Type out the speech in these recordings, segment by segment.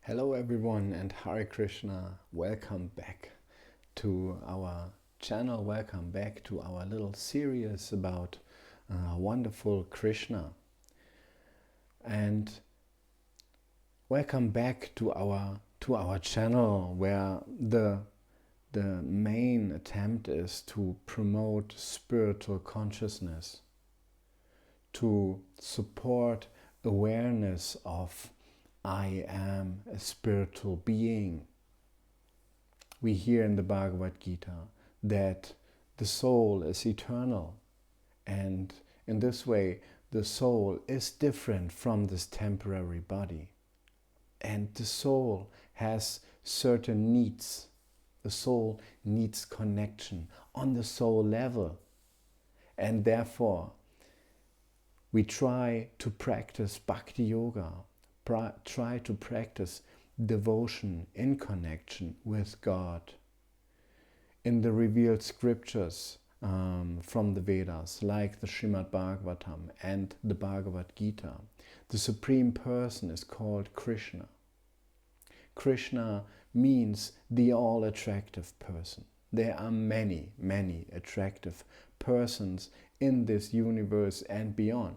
Hello everyone and Hare Krishna. Welcome back to our channel. Welcome back to our little series about wonderful Krishna. And welcome back to our channel where the main attempt is to promote spiritual consciousness, to support awareness of I am a spiritual being. We hear in the Bhagavad Gita that the soul is eternal, and in this way the soul is different from this temporary body. And the soul has certain needs. The soul needs connection on the soul level, and therefore we try to practice Bhakti Yoga, try to practice devotion in connection with God. In the revealed scriptures from the Vedas, like the Srimad Bhagavatam and the Bhagavad Gita, the Supreme Person is called Krishna. Krishna means the all-attractive person. There are many, many attractive persons in this universe and beyond.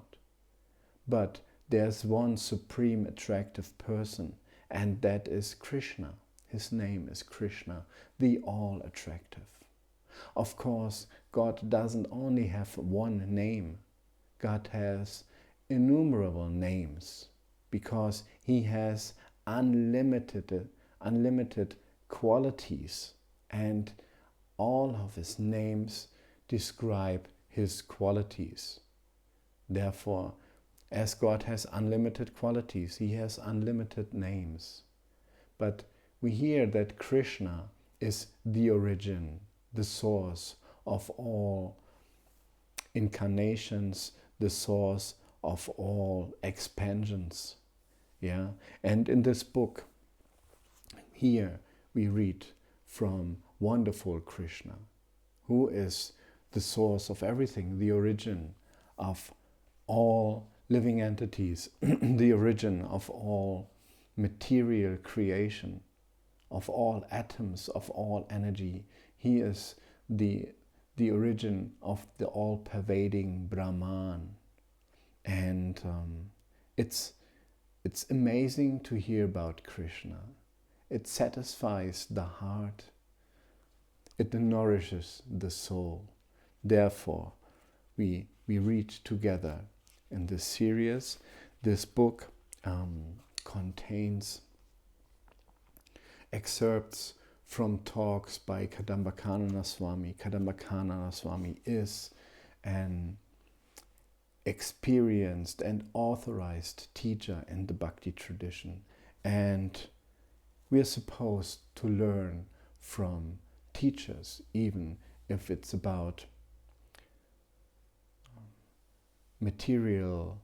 But there's one supreme attractive person, and that is Krishna. His name is Krishna, the all-attractive. Of course, God doesn't only have one name. God has innumerable names because He has unlimited qualities, and all of His names describe His qualities. Therefore, as God has unlimited qualities, He has unlimited names. But we hear that Krishna is the origin, the source of all incarnations, the source of all expansions. Yeah? And in this book, here we read from wonderful Krishna, who is the source of everything, the origin of all living entities, the origin of all material creation, of all atoms, of all energy. He is the origin of the all-pervading Brahman. And it's amazing to hear about Krishna. It satisfies the heart. It nourishes the soul. Therefore, we read together in this series. This book contains excerpts from talks by Kadamba Kanana Swami. Kadamba Kanana Swami is an experienced and authorized teacher in the Bhakti tradition, and we are supposed to learn from teachers, even if it's about material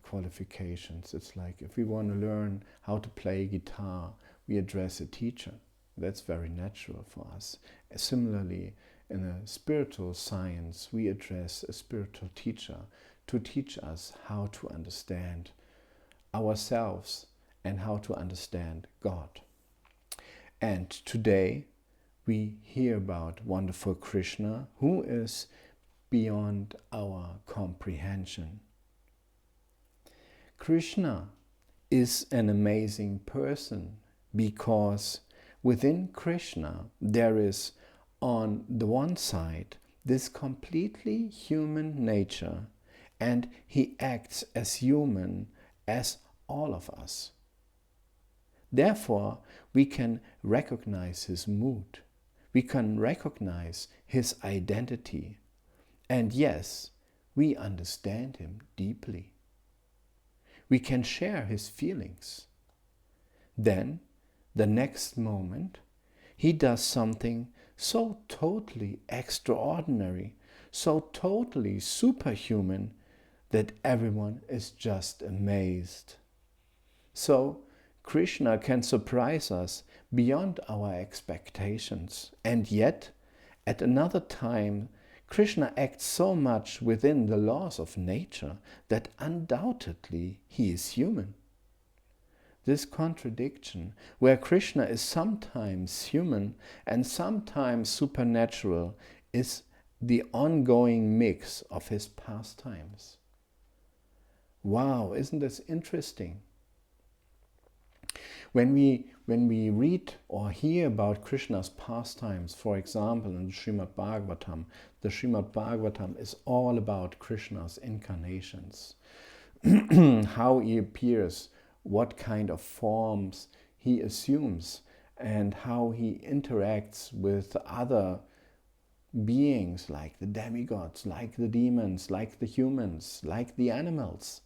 qualifications. It's like if we want to learn how to play guitar, we address a teacher. That's very natural for us. Similarly, in a spiritual science, we address a spiritual teacher to teach us how to understand ourselves and how to understand God. And today we hear about wonderful Krishna, who is beyond our comprehension. Krishna is an amazing person because within Krishna there is, on the one side, this completely human nature, and he acts as human as all of us. Therefore, we can recognize his mood. We can recognize his identity. And yes, we understand him deeply. We can share his feelings. Then, the next moment, he does something so totally extraordinary, so totally superhuman, that everyone is just amazed. So, Krishna can surprise us beyond our expectations, and yet, at another time, Krishna acts so much within the laws of nature that undoubtedly he is human. this contradiction where Krishna is sometimes human and sometimes supernatural is the ongoing mix of his pastimes. Wow, isn't this interesting? When we read or hear about Krishna's pastimes, for example, in the Srimad Bhagavatam is all about Krishna's incarnations. How he appears, what kind of forms he assumes, and how he interacts with other beings like the demigods, like the demons, like the humans, like the animals.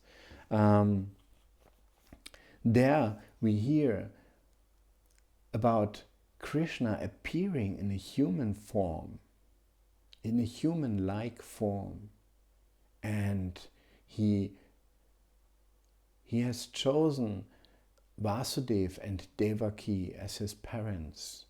There we hear about Krishna appearing in a human form, in a human-like form, and he has chosen Vasudeva and Devaki as his parents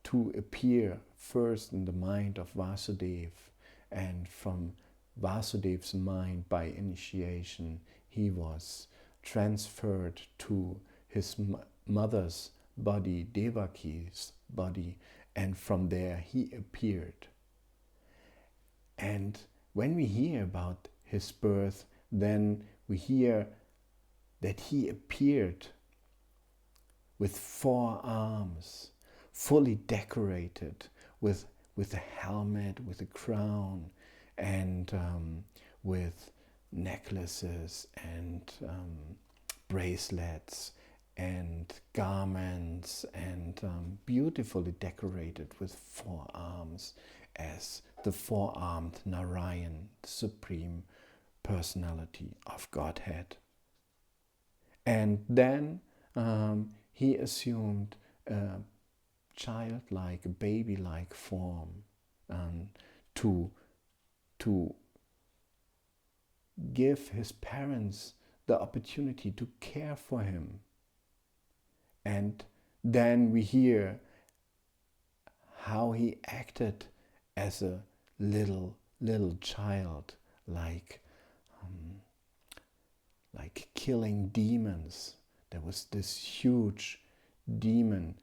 to appear first in the mind of Vasudeva, and from Vasudeva's mind by initiation he was transferred to his mother's body, Devaki's body, and from there he appeared. And when we hear about his birth, then we hear that he appeared with 4 arms, fully decorated with a helmet, with a crown, and with necklaces and bracelets and garments, and beautifully decorated with 4 arms as the 4-armed Narayan, the Supreme Personality of Godhead. And then he assumed a childlike, baby-like form to give his parents the opportunity to care for him. And then we hear how he acted as a little child, like killing demons. There was this huge demon,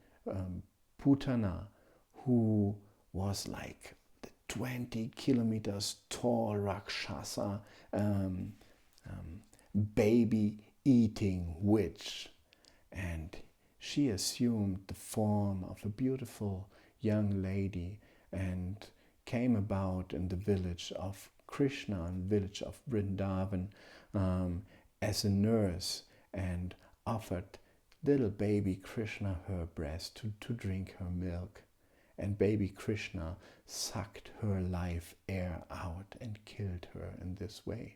Putana, who was like the 20 kilometers tall Rakshasa, baby-eating witch. And she assumed the form of a beautiful young lady and came about in the village of Krishna, in the village of Vrindavan, as a nurse, and offered little baby Krishna her breast to drink her milk. And baby Krishna sucked her life air out and killed her in this way.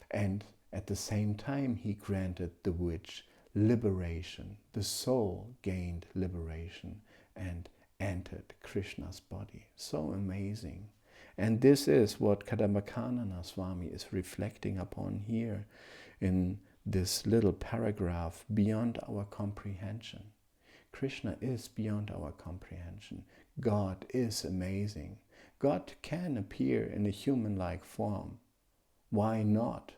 And at the same time he granted the witch liberation. The soul gained liberation and entered Krishna's body. So amazing. And this is what Kadamba Kanana Swami is reflecting upon here in this little paragraph, beyond our comprehension. Krishna is beyond our comprehension. God is amazing. God can appear in a human-like form. Why not?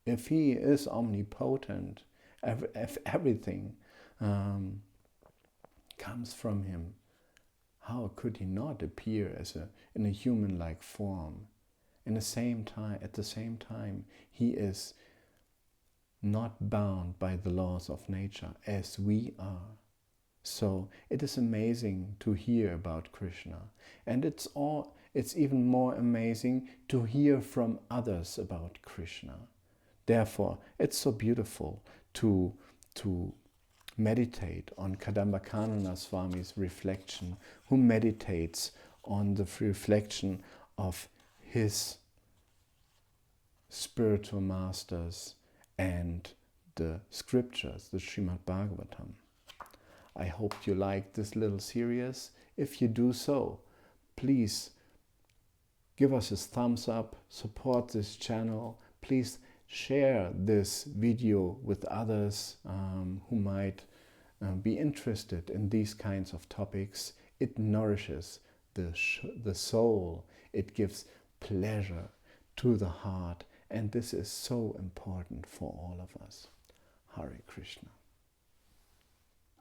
If he is omnipotent, if everything comes from him, how could he not appear in a human-like form? At the same time, he is not bound by the laws of nature as we are. So it is amazing to hear about Krishna, and it's even more amazing to hear from others about Krishna. Therefore, it's so beautiful to meditate on Kadamba Kanana Swami's reflection, who meditates on the reflection of his spiritual masters and the scriptures, the Srimad Bhagavatam. I hope you liked this little series. If you do so, please give us a thumbs up, support this channel. Please share this video with others who might be interested in these kinds of topics. It nourishes the soul. It gives pleasure to the heart. And this is so important for all of us. Hare Krishna.